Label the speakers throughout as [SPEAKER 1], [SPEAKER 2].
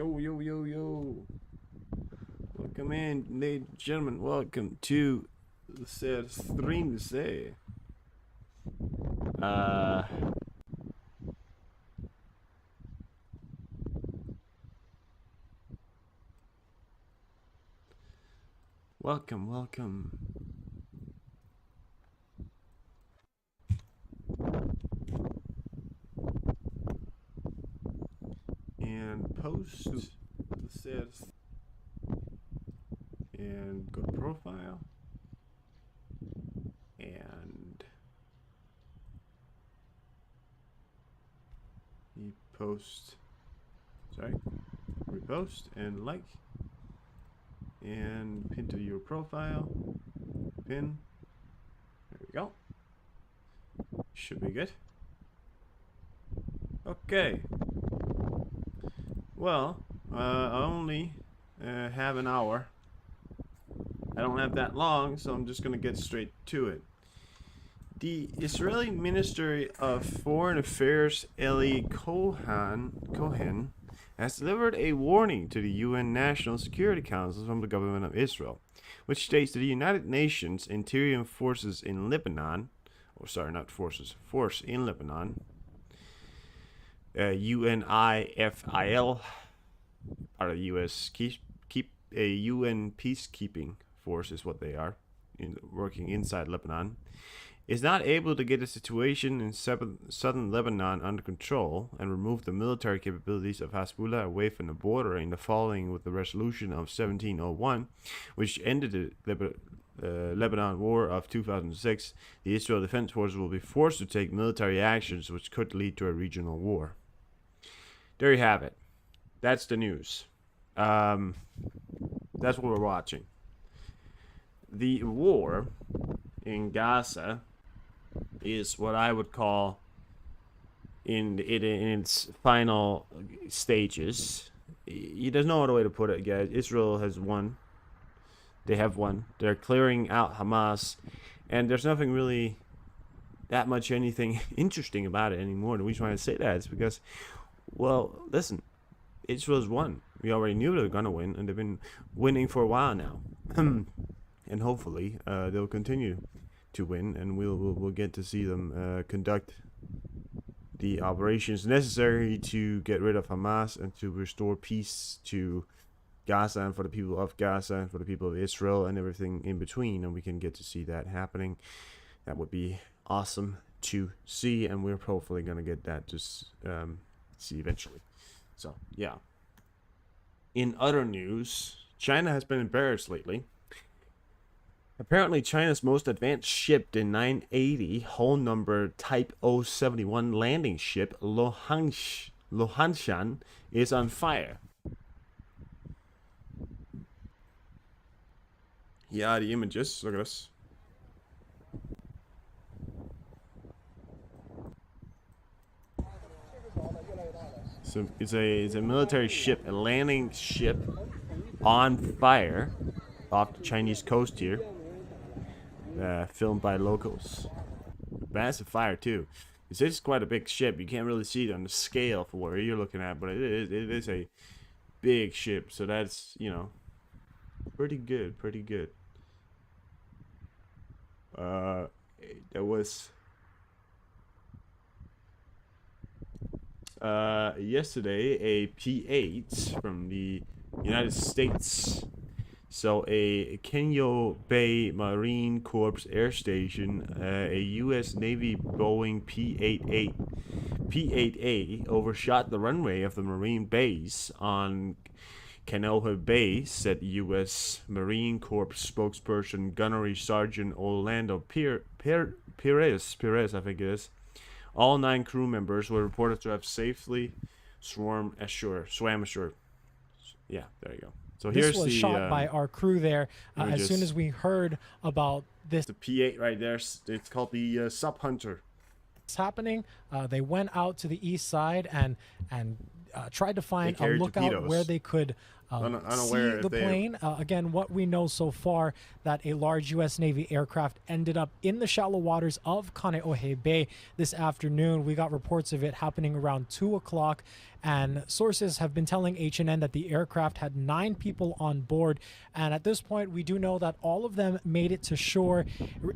[SPEAKER 1] Yo, yo, yo, yo. Welcome in, ladies and gentlemen. Welcome to the stream to say. Welcome. And post the says and go to profile and repost and like and pin to your profile. Pin. There we go. Should be good. Okay. Well, I only have an hour. I don't have that long, so I'm just gonna get straight to it. The Israeli Ministry of Foreign Affairs, Eli Cohen, has delivered a warning to the UN National Security Council from the government of Israel, which states that the United Nations Interior Forces in Lebanon, force in Lebanon, UNIFIL, are the U.S. UN peacekeeping force is what they are, working inside Lebanon, is not able to get the situation in southern Lebanon under control and remove the military capabilities of Hezbollah away from the border in the following with the resolution of 1701, which ended the Lebanon War of 2006. The Israel Defense Forces will be forced to take military actions which could lead to a regional war. There you have it. That's the news. That's what we're watching. The war in Gaza is what I would call in its final stages. There's no other way to put it, guys. Israel has won. They have won. They're clearing out Hamas, and there's nothing really that much anything interesting about it anymore. The reason why I say that is because, well, listen, Israel's won. We already knew they were gonna win, and they've been winning for a while now. And hopefully they'll continue to win, and we'll get to see them conduct the operations necessary to get rid of Hamas and to restore peace to Gaza and for the people of Gaza and for the people of Israel and everything in between, and we can get to see that happening. That would be awesome to see, and we're hopefully going to get that to see eventually. So, yeah. In other news, China has been embarrassed lately. Apparently, China's most advanced ship, the 980 hull number Type 071 landing ship, Lohanshan, is on fire. Yeah, the images. Look at this. So it's a military ship, a landing ship on fire off the Chinese coast here. Filmed by locals. Massive fire too. This is quite a big ship. You can't really see it on the scale for where you're looking at, but it is a big ship. So that's, you know, pretty good. There was yesterday a P-8 from the United States. So a Kenyo Bay Marine Corps Air Station, a U.S. Navy Boeing P-8A overshot the runway of the Marine base on Canoa Bay, said U.S. Marine Corps spokesperson Gunnery Sergeant Orlando Perez, I think it is. All 9 crew members were reported to have safely swam ashore. Yeah, there you go. So
[SPEAKER 2] this
[SPEAKER 1] here's
[SPEAKER 2] was shot by our crew there. As soon as we heard about this,
[SPEAKER 1] the P-8 right there, it's called the Sub Hunter.
[SPEAKER 2] Happening, they went out to the east side and tried to find a lookout where they could
[SPEAKER 1] unaware
[SPEAKER 2] see
[SPEAKER 1] if
[SPEAKER 2] the
[SPEAKER 1] they
[SPEAKER 2] plane. Again, what we know so far, that a large U.S. Navy aircraft ended up in the shallow waters of Kaneohe Bay this afternoon. We got reports of it happening around 2 o'clock, and sources have been telling HNN that the aircraft had 9 people on board. And at this point, we do know that all of them made it to shore.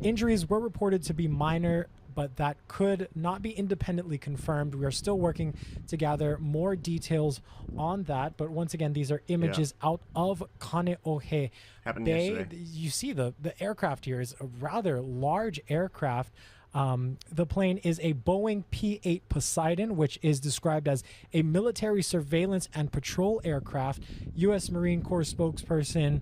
[SPEAKER 2] Injuries were reported to be minor, but that could not be independently confirmed. We are still working to gather more details on that. But once again, these are images out of Kaneohe
[SPEAKER 1] Happened
[SPEAKER 2] Bay.
[SPEAKER 1] yesterday.
[SPEAKER 2] You see the aircraft here is a rather large aircraft. The plane is a Boeing P-8 Poseidon, which is described as a military surveillance and patrol aircraft. U.S. Marine Corps spokesperson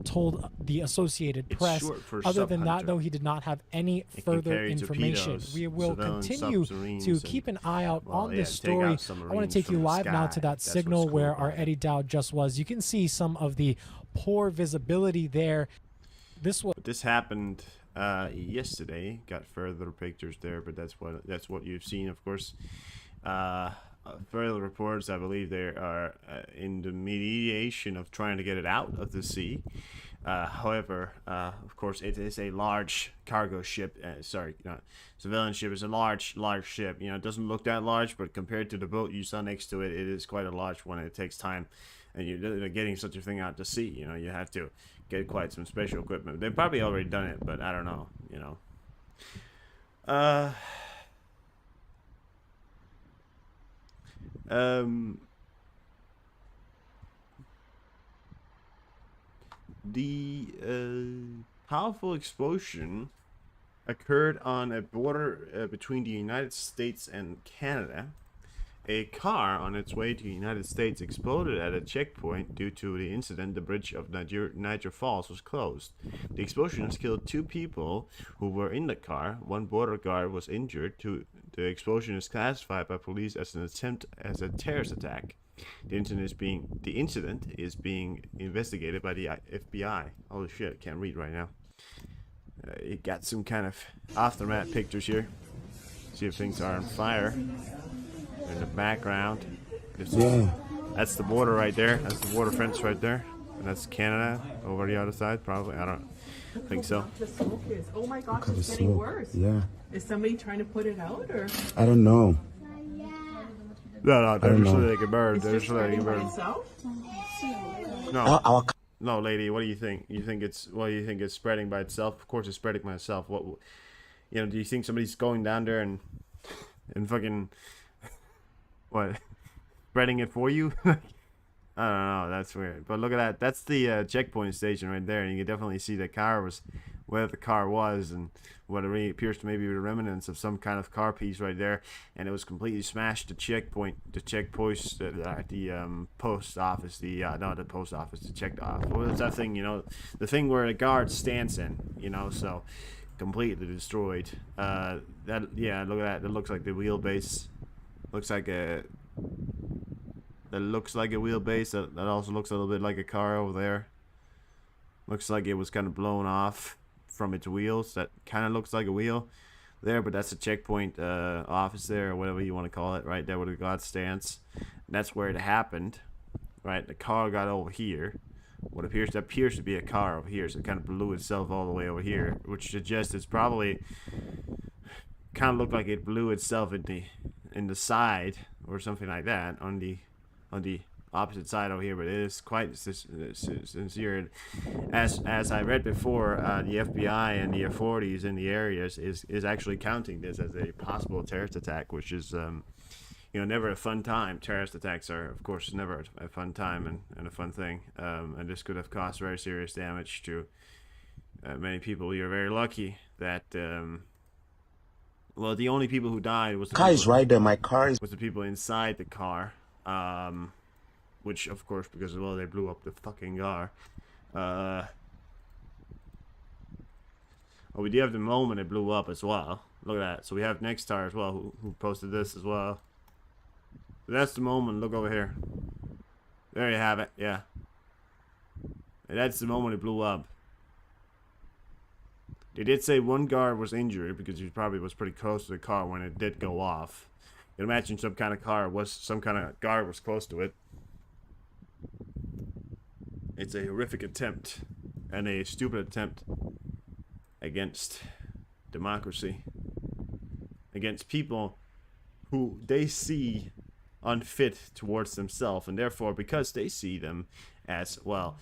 [SPEAKER 2] told the Associated
[SPEAKER 1] It's
[SPEAKER 2] Press.
[SPEAKER 1] short for
[SPEAKER 2] Other than that,
[SPEAKER 1] Subhunter.
[SPEAKER 2] though, he did not have any
[SPEAKER 1] It can
[SPEAKER 2] further
[SPEAKER 1] carry
[SPEAKER 2] information.
[SPEAKER 1] torpedoes,
[SPEAKER 2] We will
[SPEAKER 1] surveillance
[SPEAKER 2] continue
[SPEAKER 1] submarines,
[SPEAKER 2] to
[SPEAKER 1] and,
[SPEAKER 2] keep an eye out
[SPEAKER 1] well,
[SPEAKER 2] on
[SPEAKER 1] yeah,
[SPEAKER 2] this
[SPEAKER 1] take out
[SPEAKER 2] story. I want
[SPEAKER 1] submarines
[SPEAKER 2] to take you
[SPEAKER 1] from the
[SPEAKER 2] live now to
[SPEAKER 1] sky.
[SPEAKER 2] that
[SPEAKER 1] That's what's
[SPEAKER 2] signal
[SPEAKER 1] cool
[SPEAKER 2] where
[SPEAKER 1] about
[SPEAKER 2] our
[SPEAKER 1] it.
[SPEAKER 2] Eddie Dowd just was. You can see some of the poor visibility there. This was
[SPEAKER 1] But this happened yesterday. Got further pictures there, but that's what you've seen, of course. Further reports, I believe they are in the mediation of trying to get it out of the sea. However, of course, it is a large cargo ship. Civilian ship is a large ship. You know, it doesn't look that large, but compared to the boat you saw next to it, it is quite a large one. It takes time, and you're getting such a thing out to sea. You know, you have to get quite some special equipment. They've probably already done it, but I don't know. You know. The powerful explosion occurred on a border between the United States and Canada. A car on its way to the United States exploded at a checkpoint. Due to the incident, the bridge of Niagara Falls was closed. The explosion has killed 2 people who were in the car. 1 border guard was injured. The explosion is classified by police as an attempt as a terrorist attack. The incident is being investigated by the FBI. Holy shit, I can't read right now. It got some kind of aftermath pictures here. See if things are on fire. In the background, that's the border right there. That's the border fence right there, and that's Canada over the other side. Probably, I don't think so.
[SPEAKER 3] The smoke is. Oh my gosh,
[SPEAKER 4] Look at
[SPEAKER 3] it's
[SPEAKER 4] the
[SPEAKER 3] getting
[SPEAKER 4] smoke.
[SPEAKER 3] worse.
[SPEAKER 4] Yeah.
[SPEAKER 3] Is somebody trying to put it out, or
[SPEAKER 4] I don't know.
[SPEAKER 1] No, they're
[SPEAKER 4] don't
[SPEAKER 1] just
[SPEAKER 4] know.
[SPEAKER 1] letting it burn.
[SPEAKER 3] it's
[SPEAKER 1] They're
[SPEAKER 3] just
[SPEAKER 1] just letting
[SPEAKER 3] spreading
[SPEAKER 1] it
[SPEAKER 3] by
[SPEAKER 1] burn.
[SPEAKER 3] itself?
[SPEAKER 1] No, no, lady. What do you think? You think it's spreading by itself? Of course, it's spreading by itself. What, you know? Do you think somebody's going down there and fucking what? Spreading it for you? I don't know. That's weird. But look at that. That's the checkpoint station right there, and you can definitely see the car was where the car was, and what really appears to maybe be the remnants of some kind of car piece right there, and it was completely smashed. The checkpoint, the post office, the post office, the check off. What is that thing? You know, the thing where the guard stands in. You know, so completely destroyed. Look at that. It looks like the wheelbase. Looks like a. That looks like a wheelbase. That also looks a little bit like a car over there. Looks like it was kind of blown off from its wheels. That kind of looks like a wheel there, but that's a checkpoint office there, or whatever you want to call it, right there where the guard stands. And that's where it happened, right? The car got over here. What appears to be a car over here, so it kind of blew itself all the way over here, which suggests it's probably kind of looked like it blew itself in the side or something like that on the opposite side over here, but it is quite sincere. As I read before, the FBI and the authorities in the areas is actually counting this as a possible terrorist attack, which is never a fun time. Terrorist attacks are, of course, never a fun time and a fun thing, and this could have caused very serious damage to many people. You're very lucky that the only people who died was the
[SPEAKER 4] Car is
[SPEAKER 1] people,
[SPEAKER 4] right there. My car is.
[SPEAKER 1] was the people inside the car, which of course, because they blew up the fucking car. We do have the moment it blew up as well. Look at that. So we have Nexstar as well, who posted this as well. So that's the moment. Look over here. There you have it. Yeah. And that's the moment it blew up. They did say 1 guard was injured because he probably was pretty close to the car when it did go off. You can imagine some kind of guard was close to it. It's a horrific attempt and a stupid attempt against democracy, against people who they see unfit towards themselves, and therefore, because they see them as, well,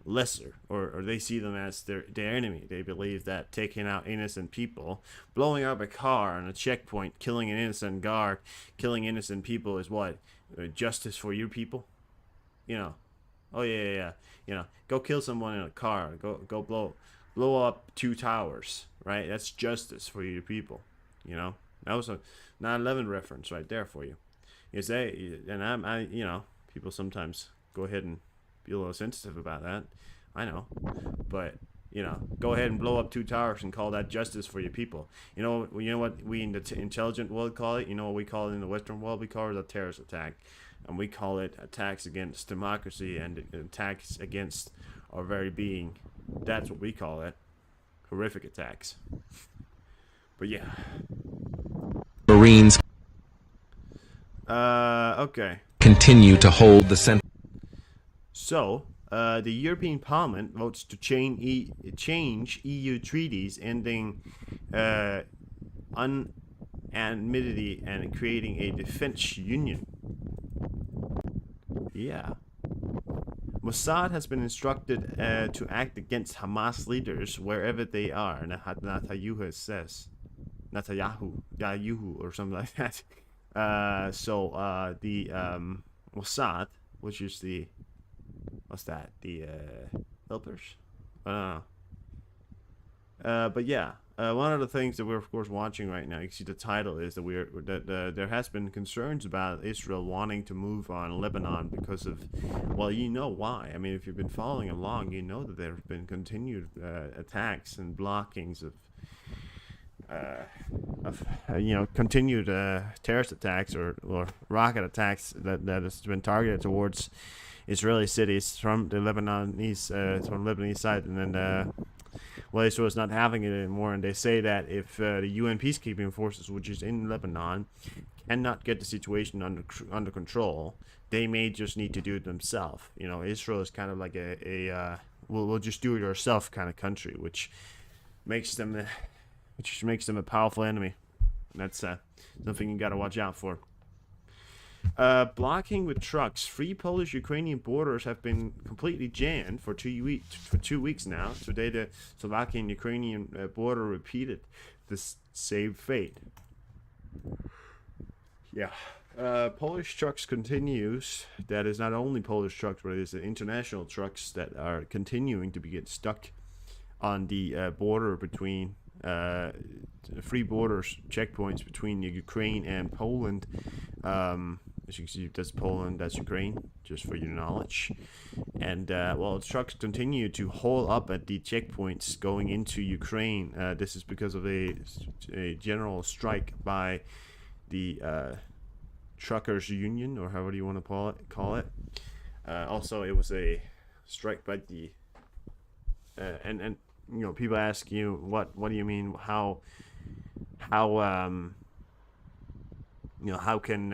[SPEAKER 1] lesser, or they see them as their enemy, they believe that taking out innocent people, blowing up a car on a checkpoint, killing an innocent guard, killing innocent people is what? Justice for you people? You know, oh yeah. You know, go kill someone in a car, go blow up 2 towers, right? That's justice for you people. You know, that was a 9/11 reference right there for you. You say, and I, you know, people sometimes go ahead and be a little sensitive about that. I know, but you know, go ahead and blow up 2 towers and call that justice for your people. You know what we in the intelligent world call it. You know what we call it in the Western world. We call it a terrorist attack, and we call it attacks against democracy and attacks against our very being. That's what we call it. Horrific attacks. But yeah.
[SPEAKER 4] Marines
[SPEAKER 1] Okay.
[SPEAKER 4] continue to hold the center.
[SPEAKER 1] So, the European Parliament votes to change EU treaties ending unanimity and creating a defense union. Yeah. Mossad has been instructed to act against Hamas leaders wherever they are, Netanyahu says. Netanyahu, or something like that. The Mossad, which is the, what's that? The helpers? I don't know. But yeah, one of the things that we're of course watching right now, you can see the title is that there has been concerns about Israel wanting to move on Lebanon because of, well, you know why. I mean, if you've been following along, you know that there have been continued attacks and blockings of continued terrorist attacks or rocket attacks that has been targeted towards Israeli cities from the Lebanese side, and then well, Israel is not having it anymore, and they say that if the UN peacekeeping forces, which is in Lebanon, cannot get the situation under control, they may just need to do it themselves. You know, Israel is kind of like a we'll just do it yourself kind of country, which makes them a powerful enemy. That's something you got to watch out for. Blocking with trucks. 3 Polish-Ukrainian borders have been completely jammed for 2 weeks now. Today, the Slovakian-Ukrainian border repeated this same fate. Yeah. Polish trucks continues. That is not only Polish trucks, but it is the international trucks that are continuing to get stuck on the border between free borders checkpoints between Ukraine and Poland. As you can see, that's Poland, that's Ukraine, just for your knowledge. And well, trucks continue to haul up at the checkpoints going into Ukraine. This is because of a general strike by the truckers union, or however you want to call it. Also, it was a strike by the and you know, people ask you what do you mean, how you know, how can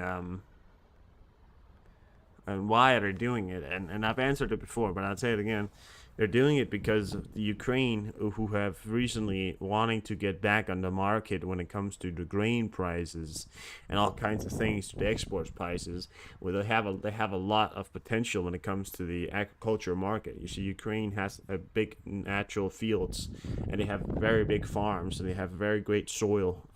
[SPEAKER 1] and why are they doing it? And I've answered it before, but I'll say it again. They're doing it because of the Ukraine, who have recently wanting to get back on the market when it comes to the grain prices and all kinds of things, to the export prices, where they have a lot of potential when it comes to the agriculture market. You see, Ukraine has a big natural fields, and they have very big farms, and they have very great soil.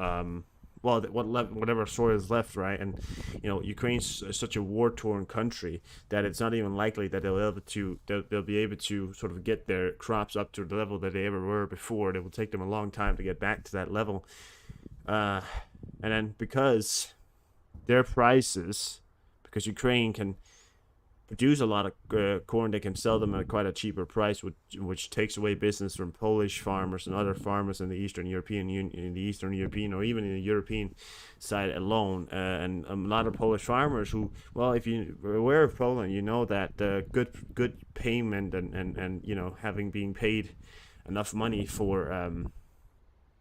[SPEAKER 1] Whatever soil is left, right? And you know, Ukraine's such a war-torn country that it's not even likely that they'll be able to sort of get their crops up to the level that they ever were before. It will take them a long time to get back to that level. And then because their prices, because Ukraine can produce a lot of corn, they can sell them at quite a cheaper price, which takes away business from Polish farmers and other farmers in the Eastern European or even in the European side alone. And a lot of Polish farmers who, well, if you're aware of Poland, you know that good payment and you know, being paid enough money for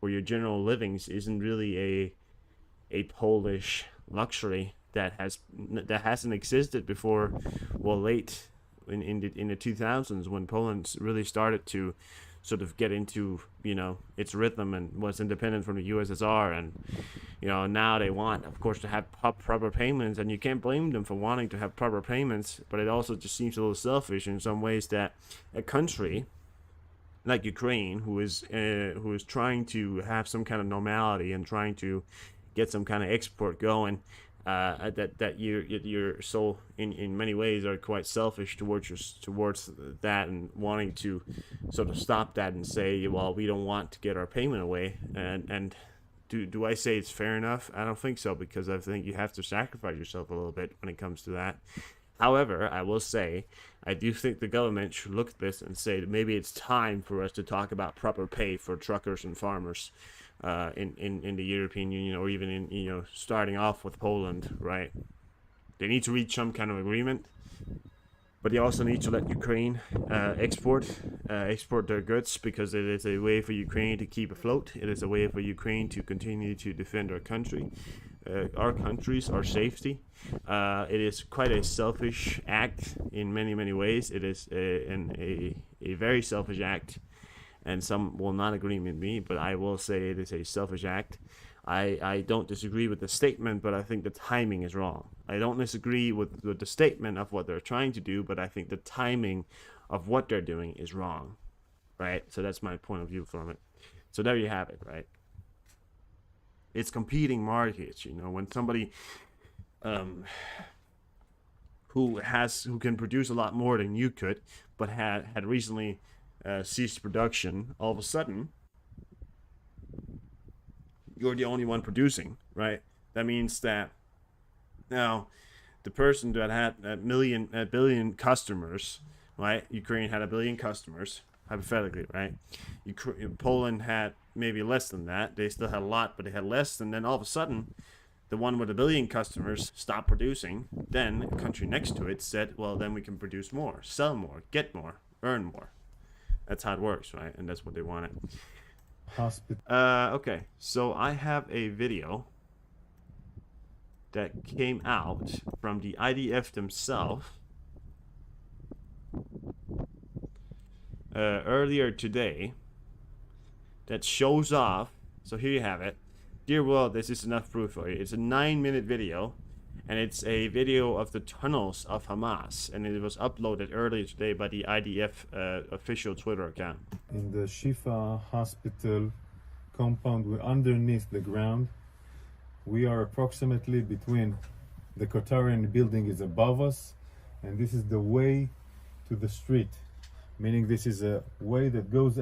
[SPEAKER 1] your general livings isn't really a Polish luxury that hasn't existed before, well, late in the 2000s when Poland really started to sort of get into its rhythm and was independent from the USSR, and now they want, of course, to have proper payments, and you can't blame them for wanting to have proper payments, but it also just seems a little selfish in some ways that a country like Ukraine, who is trying to have some kind of normality and trying to get some kind of export going, that you're so in many ways are quite selfish towards that, and wanting to sort of stop that and say, well, we don't want to get our payment away. And do I say it's fair enough? I don't think so, because I think you have to sacrifice yourself a little bit when it comes to that. However, I will say, I do think the government should look at this and say that maybe it's time for us to talk about proper pay for truckers and farmers in the European Union, or even in starting off with Poland, right? They need to reach some kind of agreement, but they also need to let Ukraine export their goods, because it is a way for Ukraine to keep afloat. It is a way for Ukraine to continue to defend our country, our countries, our safety. It is quite a selfish act in many ways. It is a very selfish act, and some will not agree with me, but I will say it is a selfish act. I don't disagree with the statement, but I think the timing is wrong. I don't disagree with the statement of what they're trying to do, but I think the timing of what they're doing is wrong, right? So that's my point of view from it. So there you have it, right? It's competing markets, when somebody who can produce a lot more than you could, but had recently ceased production, all of a sudden you're the only one producing, right? That means that now the person that had a billion customers, right? Ukraine had a billion customers, hypothetically, right? Poland had maybe less than that. They still had a lot, but they had less. And then all of a sudden, the one with a billion customers stopped producing. Then a country next to it said, well, then we can produce more, sell more, get more, earn more. That's how it works, right? And that's what they wanted. Okay, so I have a video that came out from the IDF themselves earlier today that shows off. So here you have it. Dear world, this is enough proof for you. It's a 9-minute video, and it's a video of the tunnels of Hamas, and it was uploaded earlier today by the IDF official Twitter account.
[SPEAKER 5] In the Shifa hospital compound, we're underneath the ground. We are approximately between the Qatarian building is above us, and this is the way to the street, meaning this is a way that goes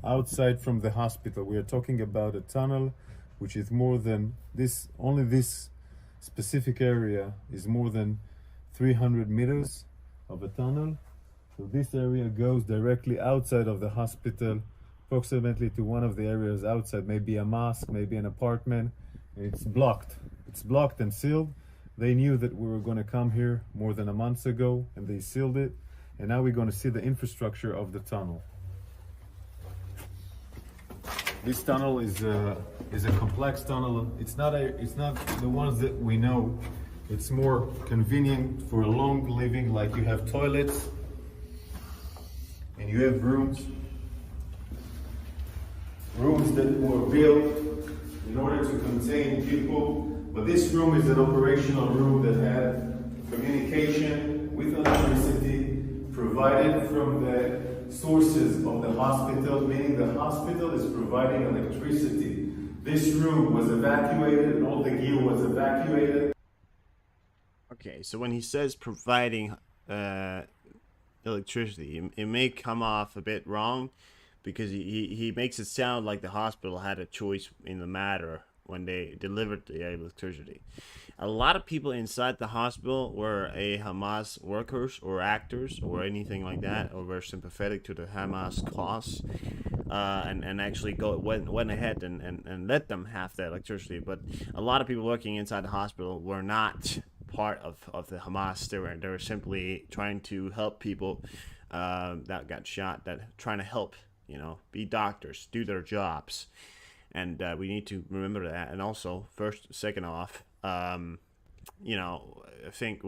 [SPEAKER 5] outside from the hospital. We are talking about a tunnel which is more than this, only this specific area is more than 300 meters of a tunnel. So this area goes directly outside of the hospital, approximately to one of the areas outside, maybe a mosque, maybe an apartment. It's blocked. It's blocked and sealed. They knew that we were going to come here more than a month ago, and they sealed it. And now we're going to see the infrastructure of the tunnel. This tunnel is a complex tunnel. It's not the ones that we know. It's more convenient for long living, like you have toilets and you have rooms that were built in order to contain people. But this room is an operational room that had communication with electricity provided from the sources of the hospital, meaning the hospital is providing electricity. This room was evacuated and all the gear was evacuated.
[SPEAKER 1] Okay, so when he says providing electricity, it may come off a bit wrong, because he makes it sound like the hospital had a choice in the matter when they delivered the electricity. A lot of people inside the hospital were Hamas workers or actors or anything like that, or were sympathetic to the Hamas cause, and actually went ahead and let them have the electricity. But a lot of people working inside the hospital were not part of the Hamas. They were simply trying to help people that got shot, that trying to help, be doctors, do their jobs. And we need to remember that. And also, second off, I think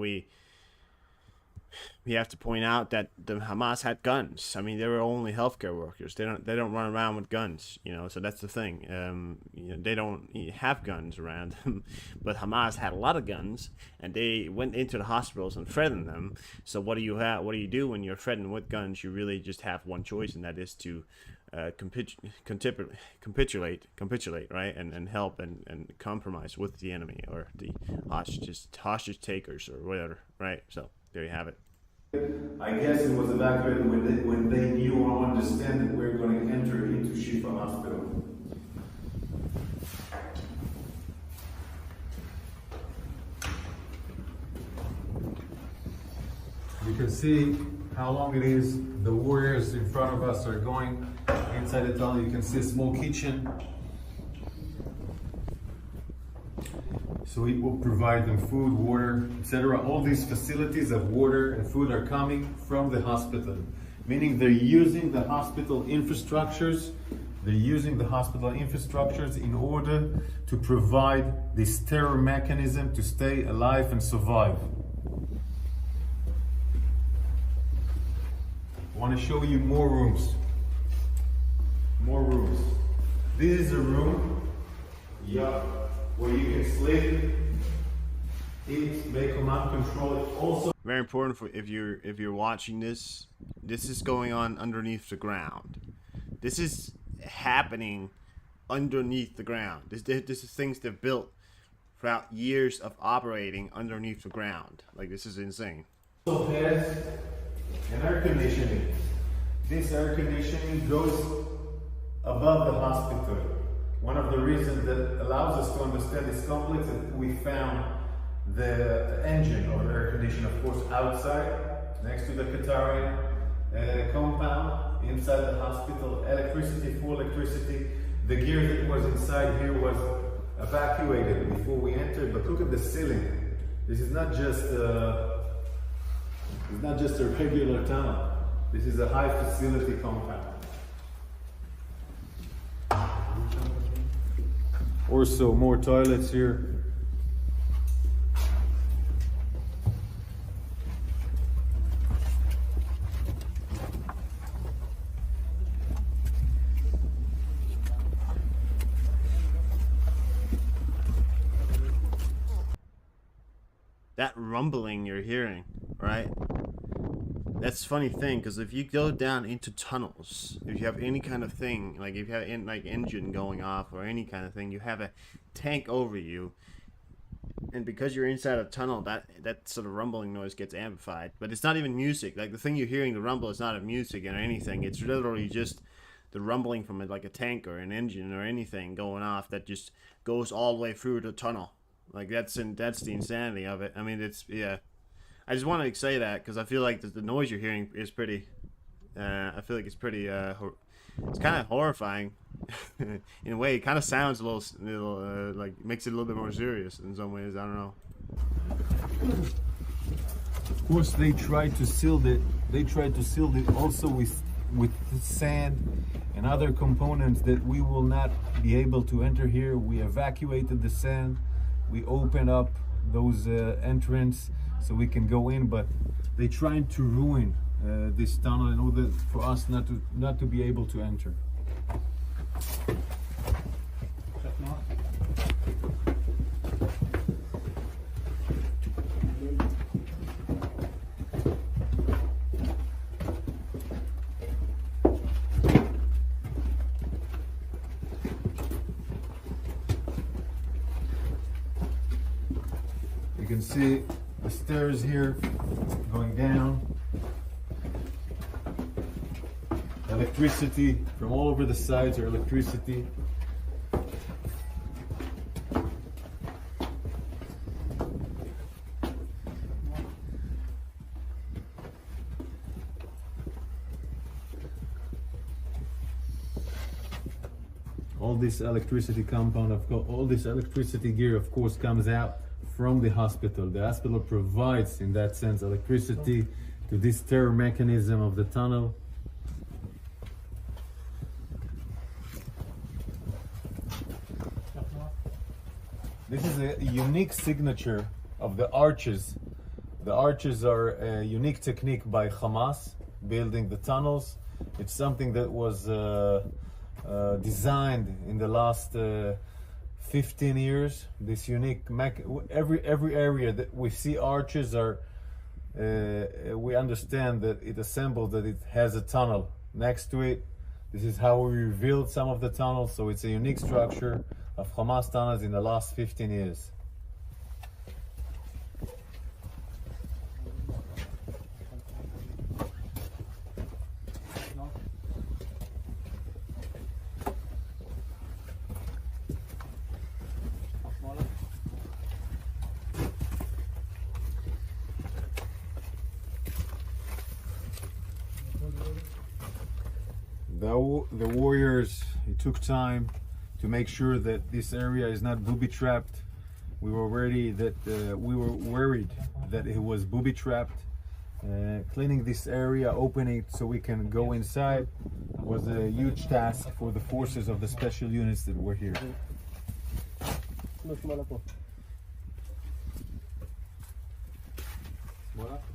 [SPEAKER 1] we have to point out that the Hamas had guns. I mean, they were only healthcare workers. They don't run around with guns, you know. So that's the thing. They don't have guns around them, but Hamas had a lot of guns, and they went into the hospitals and threatened them. So what do you have? What do you do when you're threatened with guns? You really just have one choice, and that is to capitulate, right, and help and compromise with the enemy or the hostage takers or whatever, right? So there you have it.
[SPEAKER 5] I guess it was evacuated when they knew or understand that we're going to enter into Shifa Hospital. You can see how long it is. The warriors in front of us are going inside the tunnel. You can see a small kitchen. So it will provide them food, water, etc. All these facilities of water and food are coming from the hospital, meaning they're using the hospital infrastructures. They're using the hospital infrastructures in order to provide this terror mechanism to stay alive and survive. I want to show you more rooms. More rooms. This is a room. Yeah. Where you can sleep, eat, make command control. It also
[SPEAKER 1] Very important for if you're watching this. This is going on underneath the ground. This is happening underneath the ground. This is things they've built throughout years of operating underneath the ground. Like, this is insane.
[SPEAKER 5] has an air conditioning. This air conditioning goes above the hospital. One of the reasons that allows us to understand this complex is that we found the engine of the air conditioner, of course, outside, next to the Qatari compound, inside the hospital, electricity, full electricity. The gear that was inside here was evacuated before we entered, but look at the ceiling. This is not just a regular tunnel. This is a high facility compound. Also, more toilets here.
[SPEAKER 1] That rumbling you're hearing, right? That's a funny thing, because if you go down into tunnels, if you have any kind of thing, like if you have engine going off or any kind of thing, you have a tank over you, and because you're inside a tunnel, that sort of rumbling noise gets amplified. But it's not even music. Like, the thing you're hearing, the rumble, is not a music or anything. It's literally just the rumbling from like a tank or an engine or anything going off that just goes all the way through the tunnel. Like, that's the insanity of it. I mean, it's, yeah. I just want to say that because I feel like the noise you're hearing is pretty. I feel like it's pretty. It's kind of horrifying, in a way. It kind of sounds a little like, makes it a little bit more serious in some ways. I don't know.
[SPEAKER 5] Of course, they try to seal it. They try to seal it also with sand and other components that we will not be able to enter here. We evacuated the sand. We open up those entrance so we can go in, but they trying to ruin this tunnel in order for us not to be able to enter. You can see the stairs here going down. Electricity from all over the sides, or electricity. All this electricity compound, all this electricity gear, of course, comes out from the hospital. The hospital provides, in that sense, electricity to this terror mechanism of the tunnel. This is a unique signature of the arches The arches are a unique technique by Hamas, building the tunnels. It's something that was designed in the last 15 years. This unique every area that we see arches are we understand that it assembled, that it has a tunnel next to it. This is how we revealed some of the tunnels, so it's a unique structure of Hamas tunnels in the last 15 years. The warriors, it took time to make sure that this area is not booby trapped. We were worried that it was booby trapped. Cleaning this area, opening it so we can go inside, was a huge task for the forces of the special units that were here.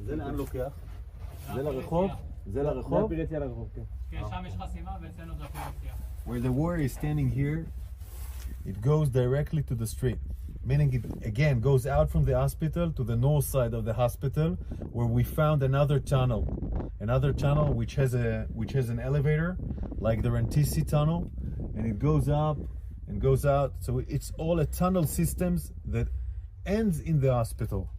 [SPEAKER 6] זה לאן לוקח? זה לרחוב? זה לרחוב?
[SPEAKER 5] Where the warrior is standing here, it goes directly to the street. Meaning it again goes out from the hospital to the north side of the hospital, where we found another tunnel which has an elevator like the Rantisi tunnel, and it goes up and goes out. So it's all a tunnel systems that ends in the hospital.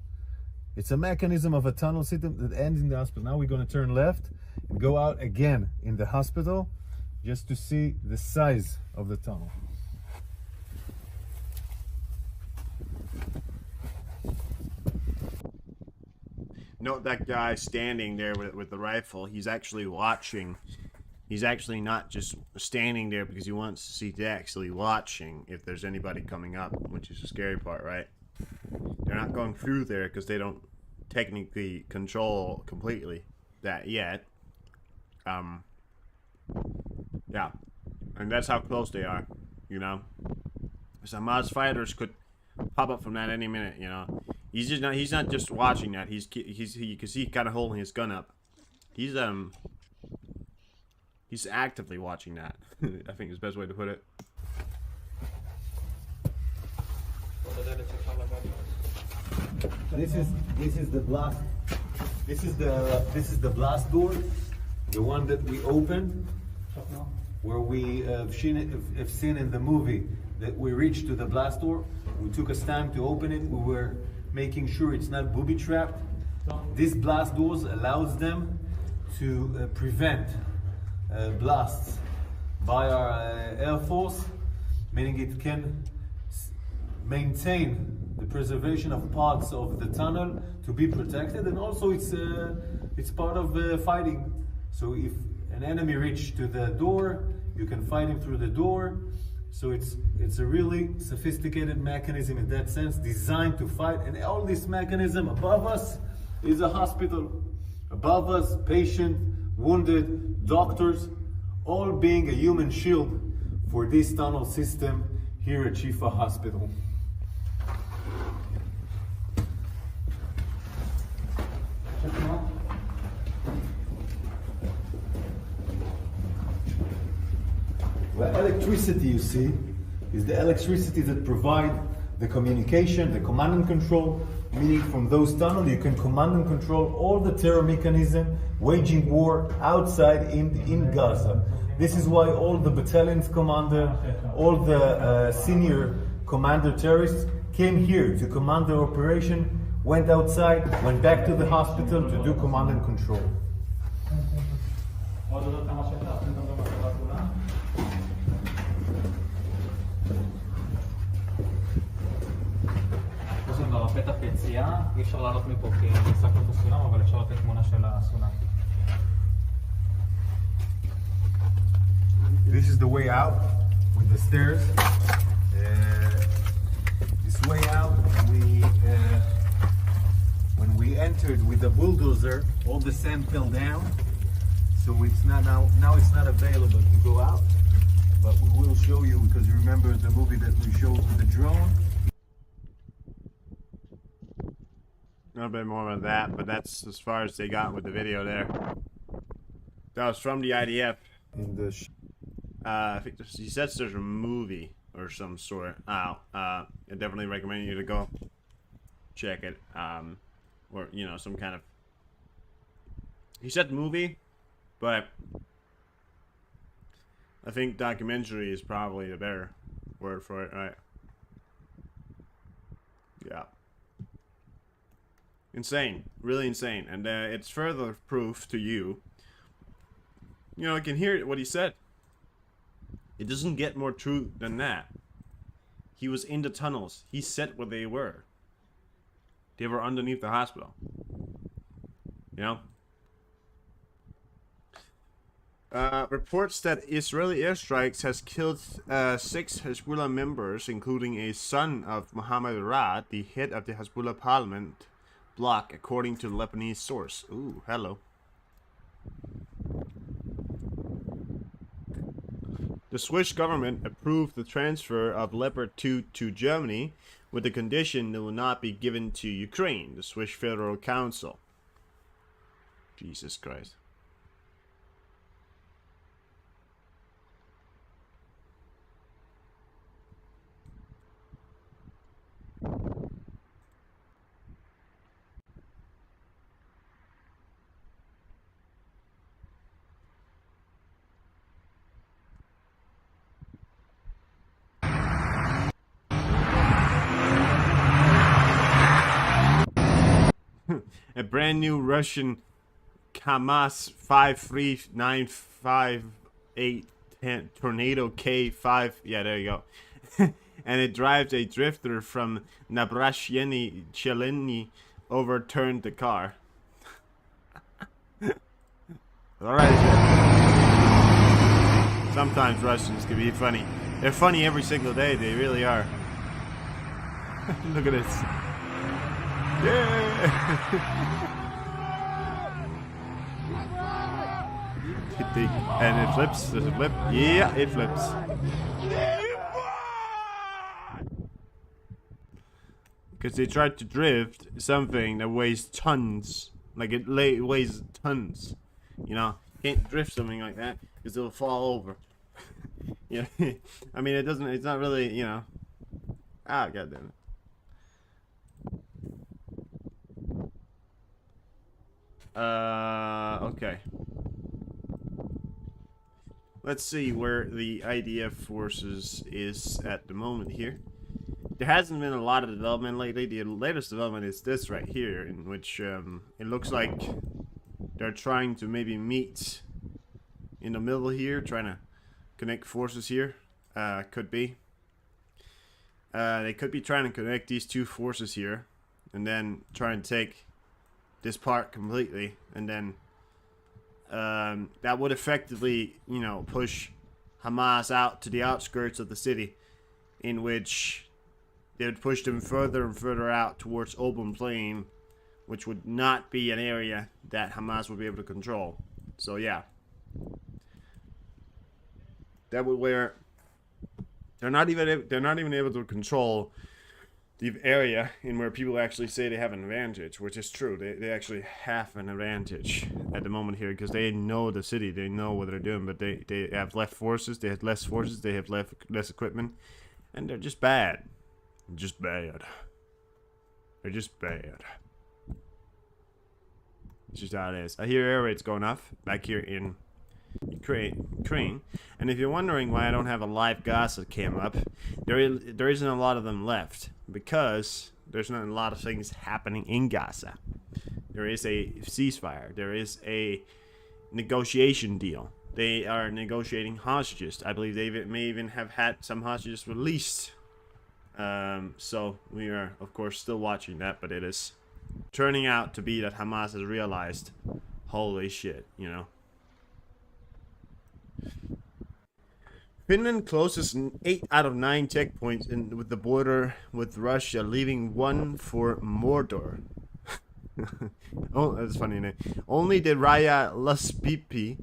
[SPEAKER 5] It's a mechanism of a tunnel system that ends in the hospital. Now we're going to turn left and go out again in the hospital just to see the size of the tunnel.
[SPEAKER 1] Note that guy standing there with the rifle. He's actually watching. He's actually not just standing there because he wants to see. He's actually watching if there's anybody coming up, which is the scary part, right? They're not going through there because they don't technically control completely that yet. Yeah, and that's how close they are, you know. So Hamas fighters could pop up from that any minute, you know. He's not just watching that. You can see kind of holding his gun up. He's actively watching that. I think is the best way to put it.
[SPEAKER 6] This is the blast. This is the blast door, the one that we opened, where we have seen in the movie that we reached to the blast door. We took us time to open it. We were making sure it's not booby trapped. These blast doors allows them to prevent blasts by our Air Force, meaning it can maintain the preservation of parts of the tunnel to be protected, and also it's part of fighting. So if an enemy reaches to the door, you can fight him through the door. So it's a really sophisticated mechanism in that sense, designed to fight. And all this mechanism above us is a hospital. Above us, patient, wounded, doctors, all being a human shield for this tunnel system here at Shifa Hospital. The electricity you see is the electricity that provide the communication, the command and control, meaning from those tunnels you can command and control all the terror mechanism waging war outside in Gaza. This is why all the battalion's commander, all the senior commander terrorists came here to command their operation, went outside, went back to the hospital to do command and control.
[SPEAKER 7] פתח יציאה, אי אפשר לעלות מפה כי נסקנו את הסולם, אבל אפשר לתת תמונה של הסולם.
[SPEAKER 5] This is the way out with the stairs. This way out, when we entered with the bulldozer, all the sand fell down. So it's not now it's not available to go out. But we will show you, because you remember the movie that we showed with the drone.
[SPEAKER 1] A bit more about that, but that's as far as they got with the video there. That was from the IDF.
[SPEAKER 5] in the
[SPEAKER 1] I think he says there's a movie or some sort out. I definitely recommend you to go check it. Or, you know, some kind of... He said movie, but I think documentary is probably the better word for it, right? Yeah. Insane. Really insane. And it's further proof to you. You know, I can hear what he said. It doesn't get more true than that. He was in the tunnels. He said where they were. They were underneath the hospital. You know? Reports that Israeli airstrikes has killed 6 Hezbollah members, including a son of Mohammed Rad, the head of the Hezbollah parliament bloc, according to the Lebanese source. Ooh, hello. The Swiss government approved the transfer of Leopard 2 to Germany with the condition it will not be given to Ukraine, the Swiss Federal Council. Jesus Christ. A brand new Russian KAMAZ 5395810 Tornado K5. Yeah, there you go. And it drives a drifter from Nabrashcheny Chelny, overturned the car. Alright. Sometimes Russians can be funny. They're funny every single day, they really are. Look at this. Yeah! And it flips. Does it flip? Yeah, it flips. Because they tried to drift something that weighs tons. Like it weighs tons. You know? Can't drift something like that because it'll fall over. Yeah. I mean, it's not really, you know. Ah, goddamn it. Okay. Let's see where the IDF forces is at the moment here. There hasn't been a lot of development lately. The latest development is this right here, in which it looks like they're trying to maybe meet in the middle here, trying to connect forces here. Could be. They could be trying to connect these two forces here, and then try and take this part completely, and then that would effectively, you know, push Hamas out to the outskirts of the city, in which they would push them further and further out towards open plain, which would not be an area that Hamas would be able to control. So yeah, that would where they're not even able to control the area in where people actually say they have an advantage, which is true. They actually have an advantage at the moment here because they know the city, they know what they're doing, but they have less forces, they have less forces, they have less equipment, and they're just bad. Just bad. They're just bad. It's just how it is. I hear air raids going off back here in Ukraine, and if you're wondering why I don't have a live Gaza cam up, there isn't a lot of them left because there's not a lot of things happening in Gaza. There is a ceasefire. There is a negotiation deal. They are negotiating hostages. I believe they may even have had some hostages released. So we are, of course, still watching that, but it is turning out to be that Hamas has realized, holy shit, you know. Finland closes 8 out of 9 checkpoints with the border with Russia, leaving 1 for Mordor. Oh, that's a funny name. Only the Raya Laspipi,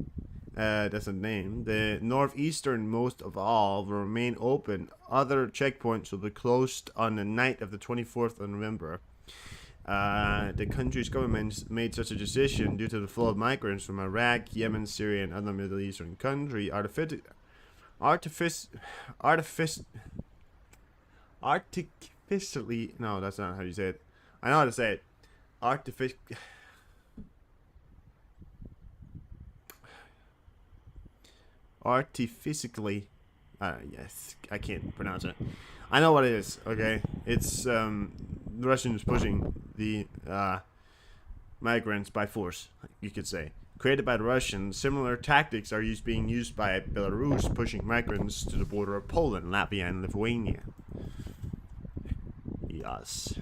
[SPEAKER 1] that's a name, the northeasternmost of all, will remain open. Other checkpoints will be closed on the night of the 24th of November. The country's government made such a decision due to the flow of migrants from Iraq, Yemen, Syria, and other Middle Eastern countries. Artificially, no, that's not how you say it. I know how to say it. Artificially, yes, I can't pronounce it. I know what it is. Okay, it's the Russians pushing the migrants by force, you could say. Created by the Russians, similar tactics are being used by Belarus, pushing migrants to the border of Poland, Latvia, and Lithuania. Yes.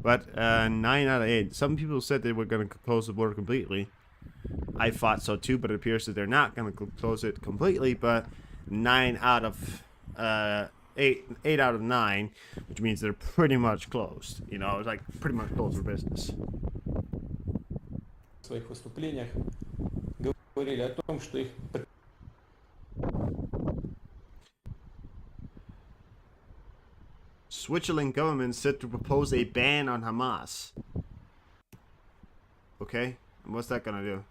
[SPEAKER 1] But 9 out of 8. Some people said they were going to close the border completely. I thought so too, but it appears that they're not going to close it completely. But 9 out of 8 out of 9, which means they're pretty much closed. You know, it's like pretty much closed for business.
[SPEAKER 8] В своих выступлениях говорили о том, что их
[SPEAKER 1] Switzerland government set to propose a ban on Hamas. Okay, and what's that gonna do?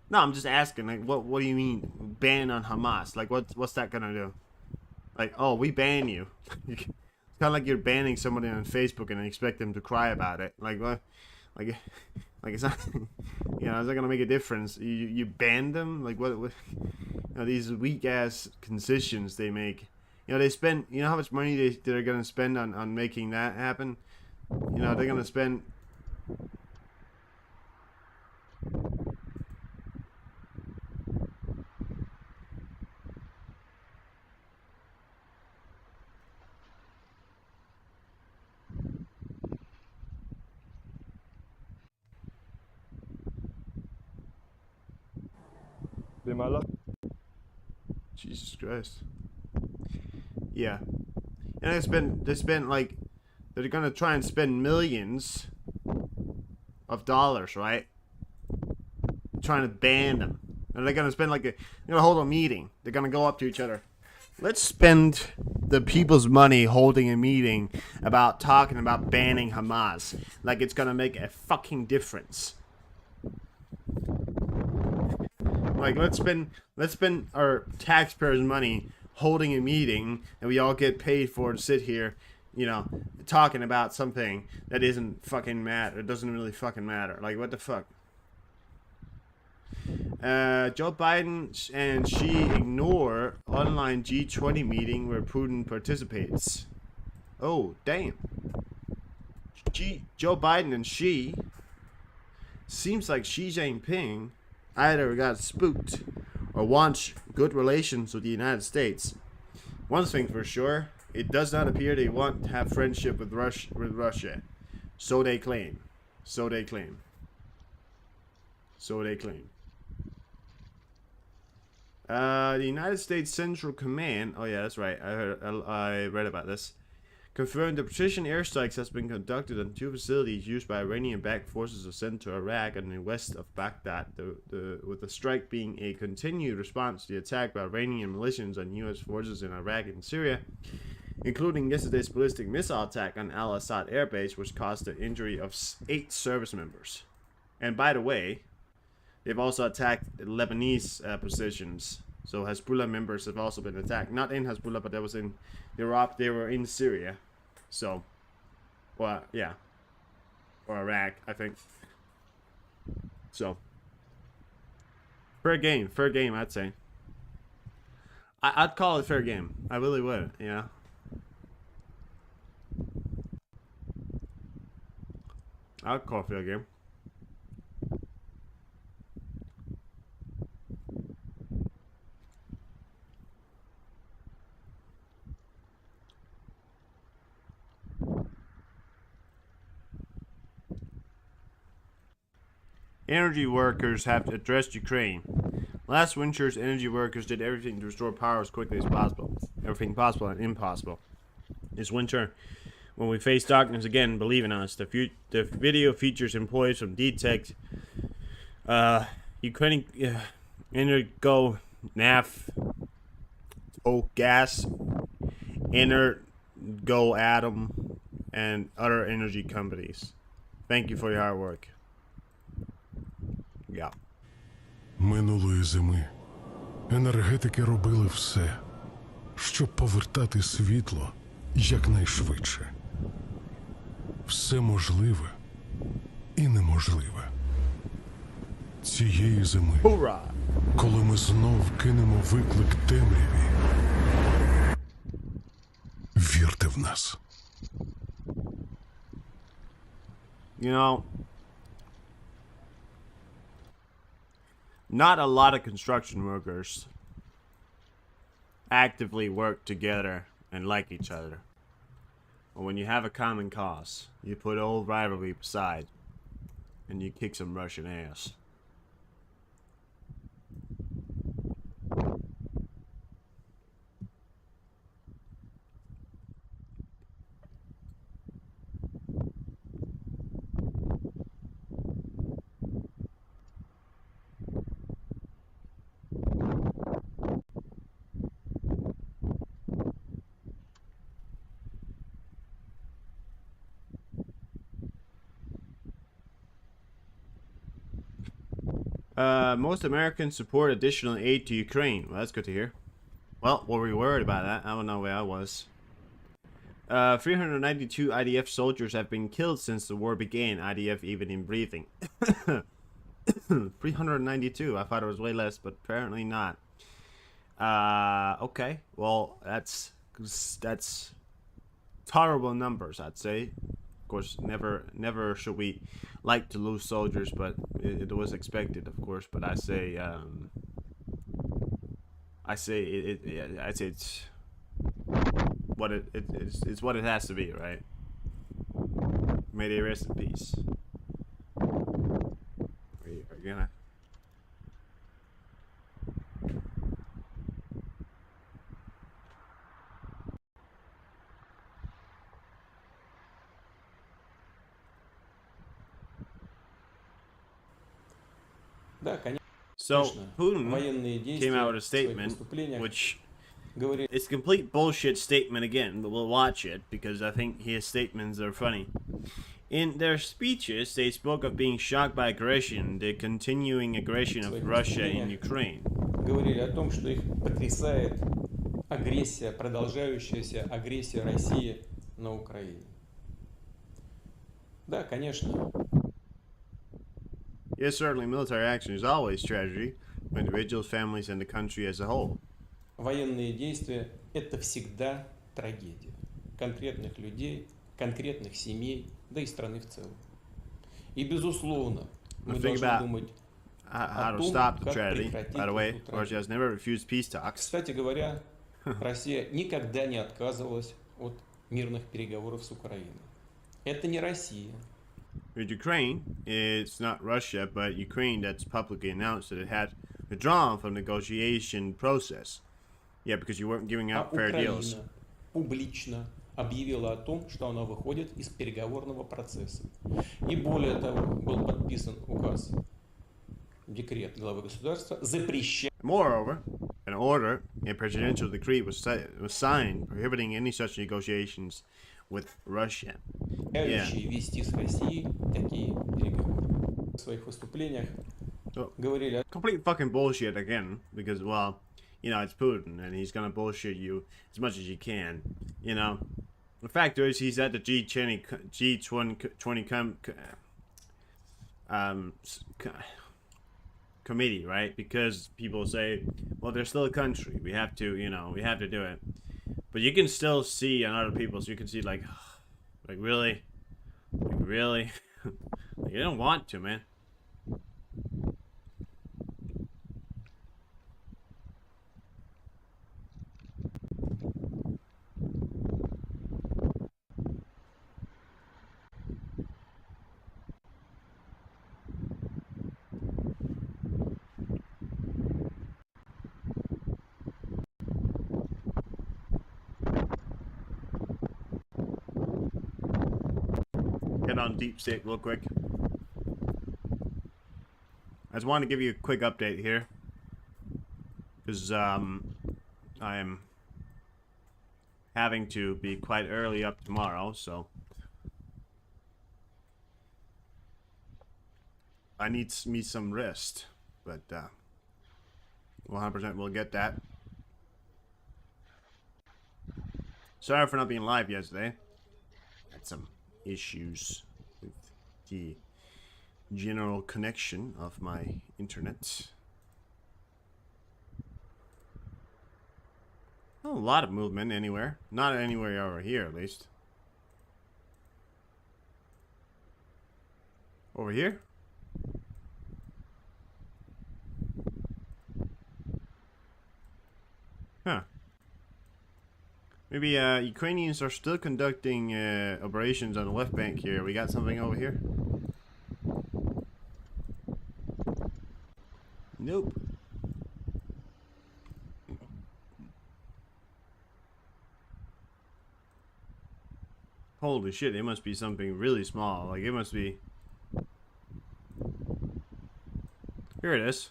[SPEAKER 1] No, I'm just asking. Like, what do you mean ban on Hamas? Like, what's that gonna do? Like, oh, we ban you. It's kind of like you're banning somebody on Facebook and expect them to cry about it. Like what? Like it's not. You know, it's not gonna make a difference. You ban them. Like what? You know, these weak ass concessions they make. You know, they spend. You know how much money they're gonna spend on making that happen. You know, they're gonna spend. Jesus Christ. Yeah. And they spend like, they're gonna try and spend millions of dollars, right? Trying to ban them. And they're gonna spend like they're gonna hold a meeting. They're gonna go up to each other. Let's spend the people's money holding a meeting about talking about banning Hamas. Like it's gonna make a fucking difference. Like let's spend our taxpayers' money holding a meeting and we all get paid for to sit here, you know, talking about something that isn't fucking matter. It doesn't really fucking matter. Like what the fuck? Joe Biden and Xi ignore online G20 meeting where Putin participates. Oh, damn. Joe Biden and Xi. Seems like Xi Jinping either got spooked or wants good relations with the United States. One thing for sure, it does not appear they want to have friendship with Russia. So they claim. So they claim. So they claim. The United States Central Command, oh yeah, that's right, I read about this, confirmed the precision airstrikes has been conducted on 2 facilities used by Iranian-backed forces of central Iraq and the west of Baghdad, with the strike being a continued response to the attack by Iranian militias on U.S. forces in Iraq and Syria, including yesterday's ballistic missile attack on Al-Assad Air Base, which caused the injury of 8 service members. And by the way, they've also attacked Lebanese positions. So Hezbollah members have also been attacked. Not in Hezbollah, but that was in Iraq. They were in Syria. So, well, yeah. Or Iraq, I think. So, fair game, I'd say. I'd call it fair game. I really would, yeah. I'd call it fair game. Energy workers have addressed Ukraine. Last winter's energy workers did everything to restore power as quickly as possible. Everything possible and impossible. This winter, when we face darkness again, believe in us. The video features employees from DTEC, Ukrainian Energo, NAF, Gas, Energo Atom, and other energy companies. Thank you for your hard work. Yeah.
[SPEAKER 9] Минулої зими енергетики робили все, щоб повертати світло якнайшвидше. Все можливе і неможливе. Цієї зими,
[SPEAKER 1] Hoorah!
[SPEAKER 9] коли ми знов кинемо виклик темряві, вірте в нас.
[SPEAKER 1] You know, not a lot of construction workers actively work together and like each other. But when you have a common cause, you put old rivalry aside and you kick some Russian ass. Most Americans support additional aid to Ukraine. Well, that's good to hear. Well, were we worried about that? I don't know where I was. 392 IDF soldiers have been killed since the war began. IDF even in briefing. 392. I thought it was way less, but apparently not. Okay. Well, that's tolerable numbers, I'd say. Of course, never should we like to lose soldiers, but it was expected, of course. But I say it's what it's what it has to be, right? May they rest in peace. Are you gonna?
[SPEAKER 8] Да, конечно.
[SPEAKER 1] So Putin
[SPEAKER 8] Военные
[SPEAKER 1] came
[SPEAKER 8] действия
[SPEAKER 1] out with a
[SPEAKER 8] в своих
[SPEAKER 1] statement,
[SPEAKER 8] выступлениях
[SPEAKER 1] which
[SPEAKER 8] говорили
[SPEAKER 1] it's a complete bullshit statement again, but we'll watch it because I think his statements are funny. In their speeches, they spoke of being shocked by aggression, the continuing aggression of Russia in Ukraine.
[SPEAKER 8] говорили о том, что их потрясает агрессия, продолжающаяся агрессия России на Украине. Да, конечно.
[SPEAKER 1] Yes, certainly military action is always tragedy for individuals, families, and the country as a whole.
[SPEAKER 8] Военные действия – это всегда трагедия конкретных людей, конкретных семей, да и страны в целом. И, безусловно, мы должны думать
[SPEAKER 1] How
[SPEAKER 8] о
[SPEAKER 1] to
[SPEAKER 8] том,
[SPEAKER 1] stop the
[SPEAKER 8] как
[SPEAKER 1] tragedy.
[SPEAKER 8] прекратить
[SPEAKER 1] By the way,
[SPEAKER 8] эту
[SPEAKER 1] Russia has
[SPEAKER 8] трагедию.
[SPEAKER 1] never refused peace talks.
[SPEAKER 8] Кстати говоря, Россия никогда не отказывалась от мирных переговоров с Украиной. Это не Россия.
[SPEAKER 1] With Ukraine, it's not Russia, but Ukraine that's publicly announced that it had withdrawn from the negotiation process. Yeah, because you weren't giving
[SPEAKER 8] А
[SPEAKER 1] out fair deals.
[SPEAKER 8] Украина публично объявила о том, что она выходит из переговорного процесса. И более того, был подписан указ, декрет главы государства, запрещая
[SPEAKER 1] Moreover, an order, a presidential decree was signed prohibiting any such negotiations with Russia.
[SPEAKER 8] вести с Россией такие переговоры. В своих выступлениях говорили о
[SPEAKER 1] Complete fucking bullshit again, because, well, you know, it's Putin, and he's gonna bullshit you as much as he can, you know. The fact is, he's at the G20 committee, right? Because people say, well, they're still a country. We have to, you know, we have to do it. But you can still see on other people, so you can see, like really? Like, really? Like, you don't want to, man. Get on Deep State real quick. I just wanted to give you a quick update here, because I am having to be quite early up tomorrow, so I need me some rest, but 100% will get that. Sorry for not being live yesterday. Had some issues with the general connection of my internet. Not a lot of movement anywhere. Not anywhere over here, at least. Over here? Huh. Maybe Ukrainians are still conducting operations on the left bank here. We got something over here? Nope. Holy shit, it must be something really small. Like, it must be... Here it is.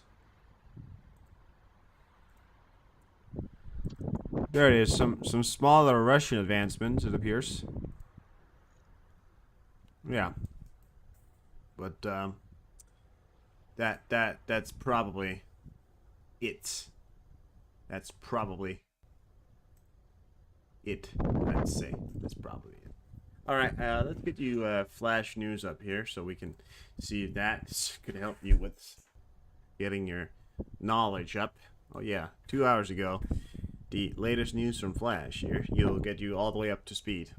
[SPEAKER 1] There it is. Some smaller Russian advancements, it appears. Yeah. But, that's probably it. That's probably it, I'd say. That's probably it. Alright, let's get you flash news up here so we can see if that could help you with getting your knowledge up. Oh yeah, 2 hours ago, the latest news from Flash here. You'll get you all the way up to speed.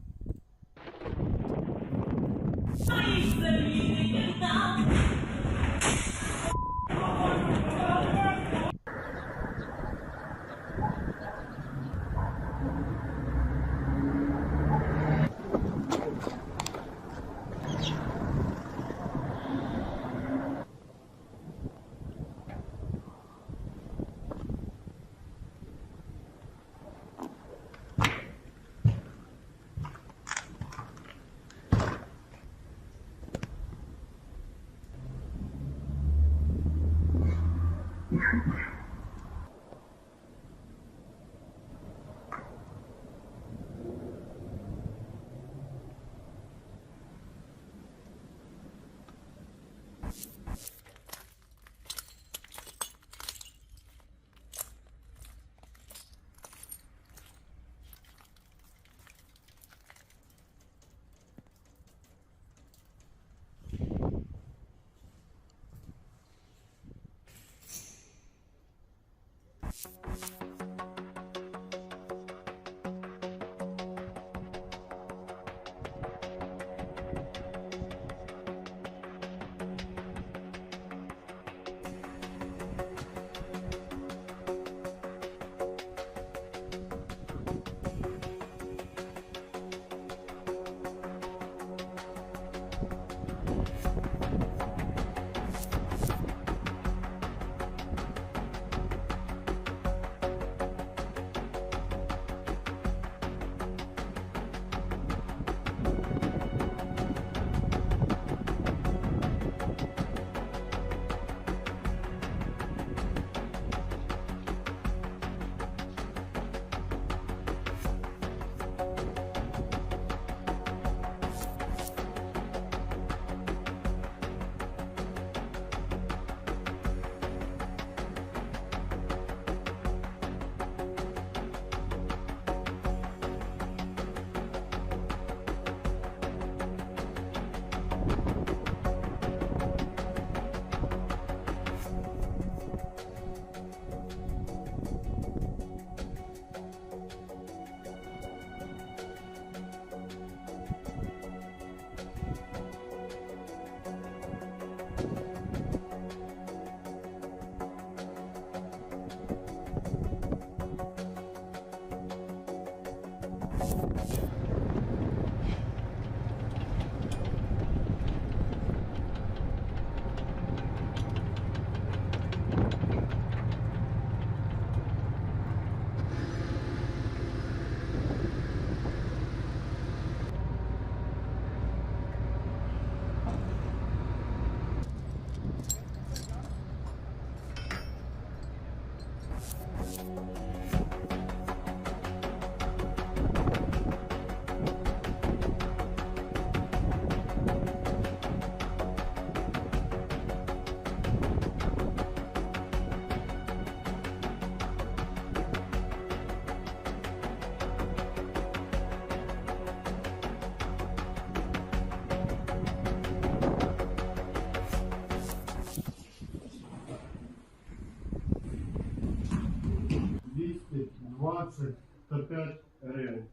[SPEAKER 10] 20, 105 гривень.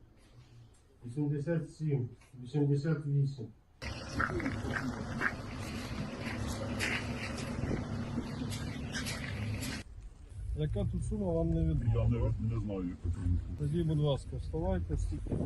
[SPEAKER 10] 87, 88. Яка тут сума, вам не відомо? Я не знаю. Тоді, будь ласка, вставайте, стійте.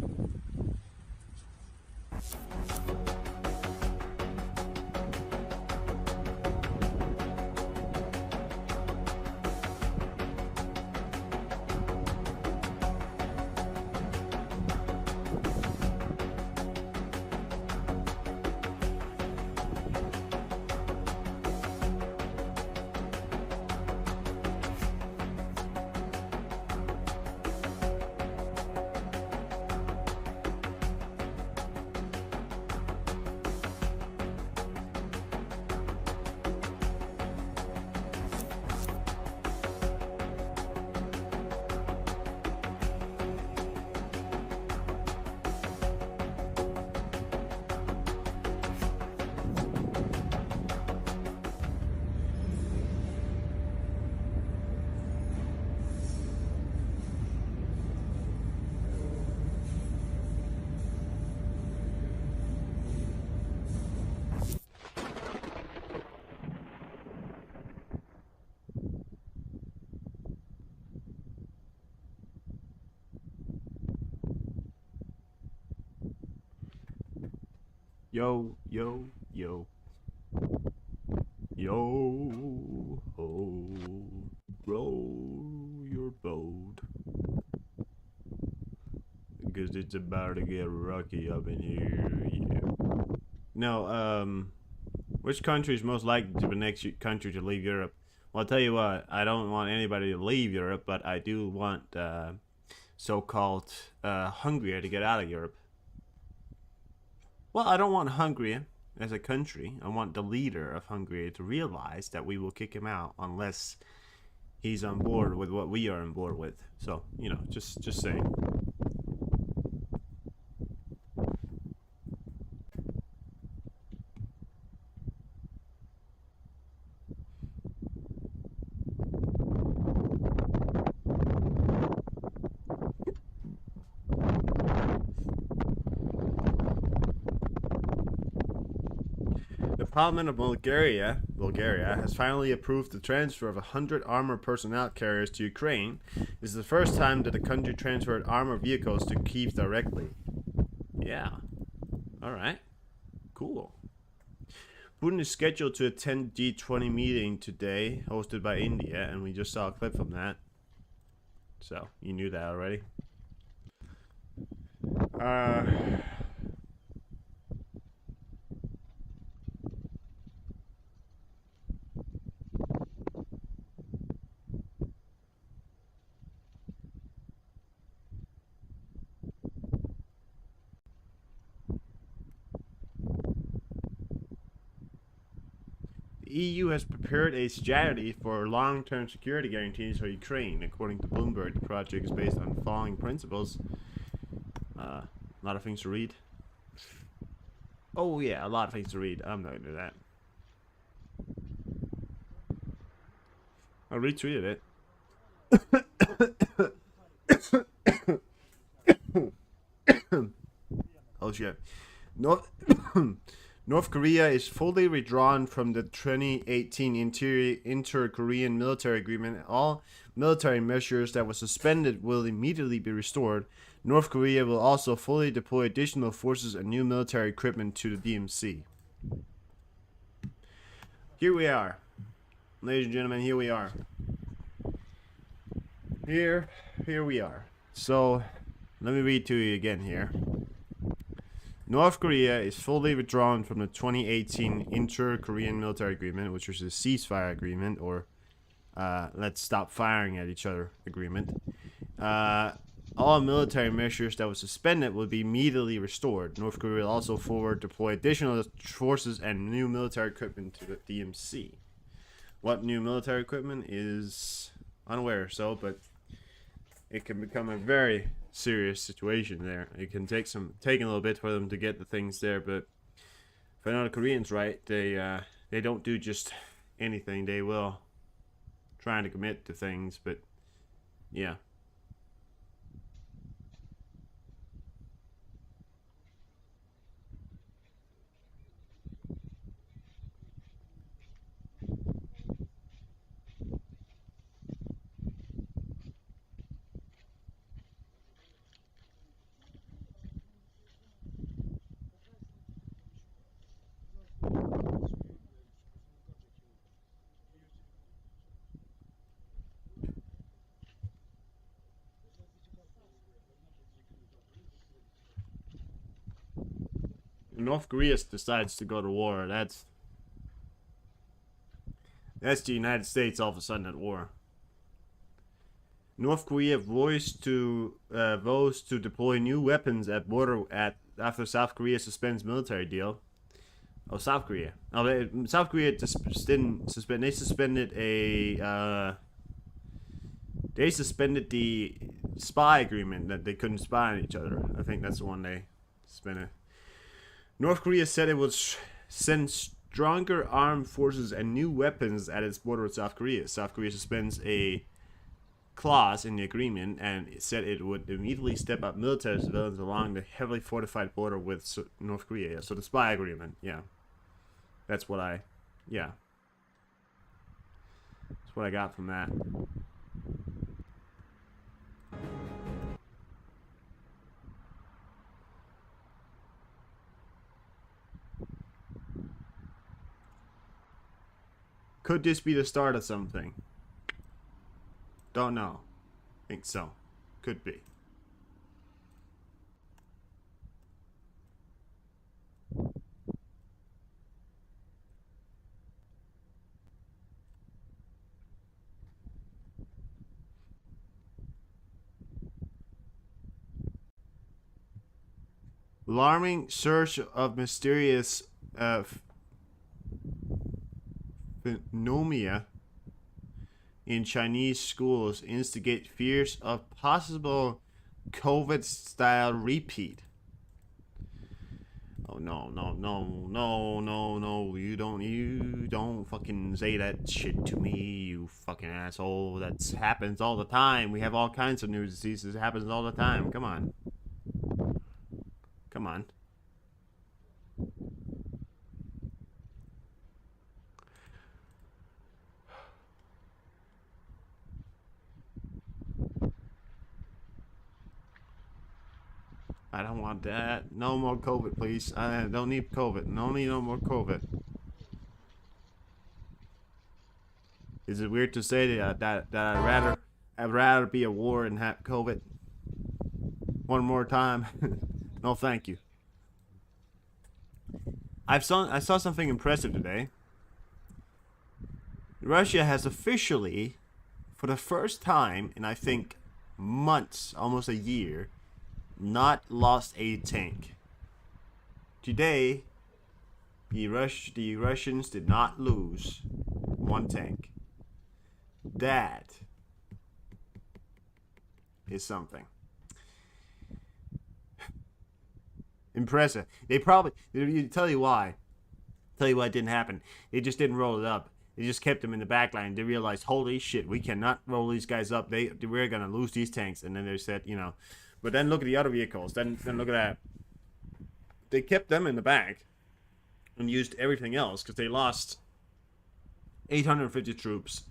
[SPEAKER 1] Yo, yo, yo. Yo, ho, row your boat. Because it's about to get rocky up in here, yeah. No, which country is most likely to be the next country to leave Europe? Well, I'll tell you what, I don't want anybody to leave Europe, but I do want, so-called, Hungary to get out of Europe. Well, I don't want Hungary as a country. I want the leader of Hungary to realize that we will kick him out unless he's on board with what we are on board with. So, you know, just saying. The Parliament of Bulgaria has finally approved the transfer of 100 armored personnel carriers to Ukraine. This is the first time that the country transferred armored vehicles to Kyiv directly. Yeah. Alright. Cool. Putin is scheduled to attend G20 meeting today, hosted by India, and we just saw a clip from that. So, you knew that already. The EU has prepared a strategy for long-term security guarantees for Ukraine. According to Bloomberg, the project is based on the following principles. A lot of things to read. Oh yeah, a lot of things to read. I'm not gonna do that. I retweeted it. Oh shit. North Korea is fully withdrawn from the 2018 Inter-Korean military agreement. All military measures that were suspended will immediately be restored. North Korea will also fully deploy additional forces and new military equipment to the DMZ. Here we are. Ladies and gentlemen, here we are. Here we are. So, let me read to you again here. North Korea is fully withdrawn from the 2018 Inter-Korean military agreement, which was a ceasefire agreement, or let's stop firing at each other agreement. All military measures that were suspended will be immediately restored. North Korea will also forward deploy additional forces and new military equipment to the DMZ. What new military equipment is unaware, but it can become a very serious situation there. It can take a little bit for them to get the things there, but if I know the Koreans right, they don't do just anything. They will try to commit to things, but yeah. North Korea decides to go to war, that's the United States all of a sudden at war. North Korea vows to deploy new weapons at border after South Korea suspends military deal. Oh, South Korea. Oh, South Korea just didn't suspend. They suspended They suspended the spy agreement that they couldn't spy on each other. I think that's the one they suspended. North Korea said it would send stronger armed forces and new weapons at its border with South Korea. South Korea suspends a clause in the agreement, and it said it would immediately step up military surveillance along the heavily fortified border with North Korea. So the spy agreement, yeah. That's what I got from that. Could this be the start of something? Don't know. Think so. Could be. Alarming surge of mysterious pneumonia in Chinese schools instigate fears of possible COVID-style repeat. Oh no, you don't fucking say that shit to me, you fucking asshole. That happens all the time. We have all kinds of new diseases. It happens all the time. Come on. Come on. I don't want that. No more COVID, please. I don't need COVID. No more COVID. Is it weird to say that I'd rather be a war and have COVID? One more time. No, thank you. I saw something impressive today. Russia has officially, for the first time in I think months, almost a year, not lost a tank. Today, the Russians did not lose one tank. That is something. Impressive. They probably, tell you why it didn't happen. They just didn't roll it up. They just kept them in the back line. They realized, holy shit, we cannot roll these guys up. We're gonna lose these tanks. And then they said, but then look at the other vehicles. Then look at that. They kept them in the back and used everything else because they lost 850 troops,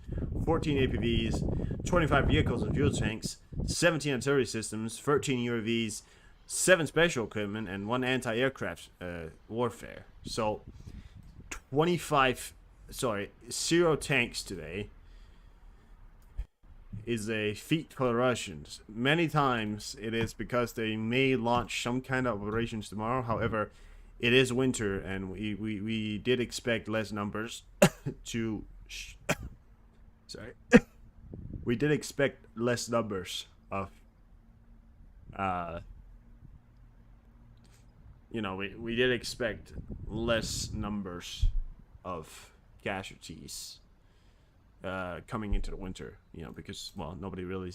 [SPEAKER 1] 14 APVs, 25 vehicles and fuel tanks, 17 artillery systems, 13 UAVs, 7 special equipment, and 1 anti-aircraft warfare. So 0 tanks today is a feat for the Russians. Many times it is because they may launch some kind of operations tomorrow. However, it is winter, and we did expect less numbers to we did expect less numbers of we did expect less numbers of casualties coming into the winter, because, well, nobody really,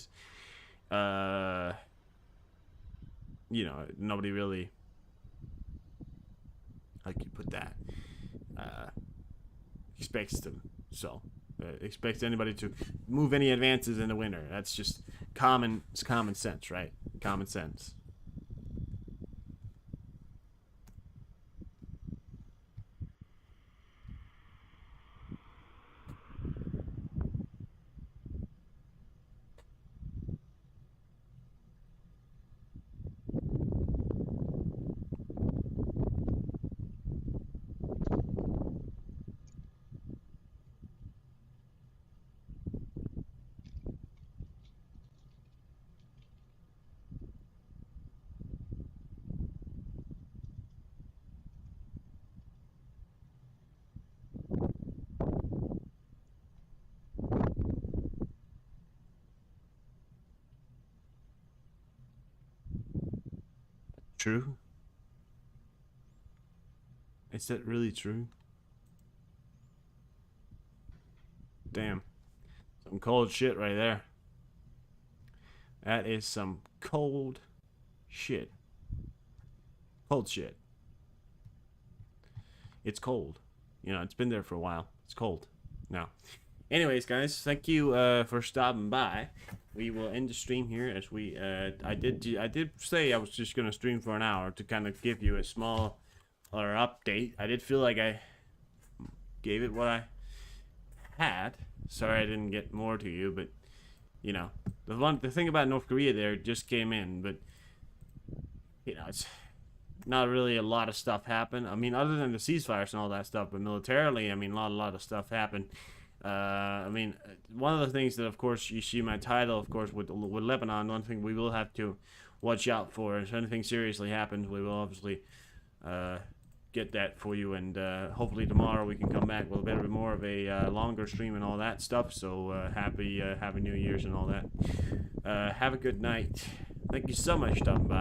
[SPEAKER 1] nobody really, how can you put that, expects them, expects anybody to move any advances in the winter. That's just it's common sense, right? Common sense. true? Is that really true? Damn. Some cold shit right there. That is some cold shit. Cold shit. It's cold. You know, it's been there for a while. It's cold now. Anyways, guys, thank you for stopping by. We will end the stream here as we I did say I was just gonna stream for an hour to kind of give you a small update. I did feel like I gave it what I had. Sorry I didn't get more to you, but you know, the thing about North Korea there just came in, but you know, it's not really a lot of stuff happened. I mean, other than the ceasefires and all that stuff, but militarily, I mean, a lot of stuff happened. I mean, one of the things that, of course, you see my title, of course, with Lebanon, one thing we will have to watch out for. If anything seriously happens, we will obviously get that for you, and hopefully tomorrow we can come back with a bit more of a longer stream and all that stuff. So happy New Year's and all that. Have a good night. Thank you so much for stopping by.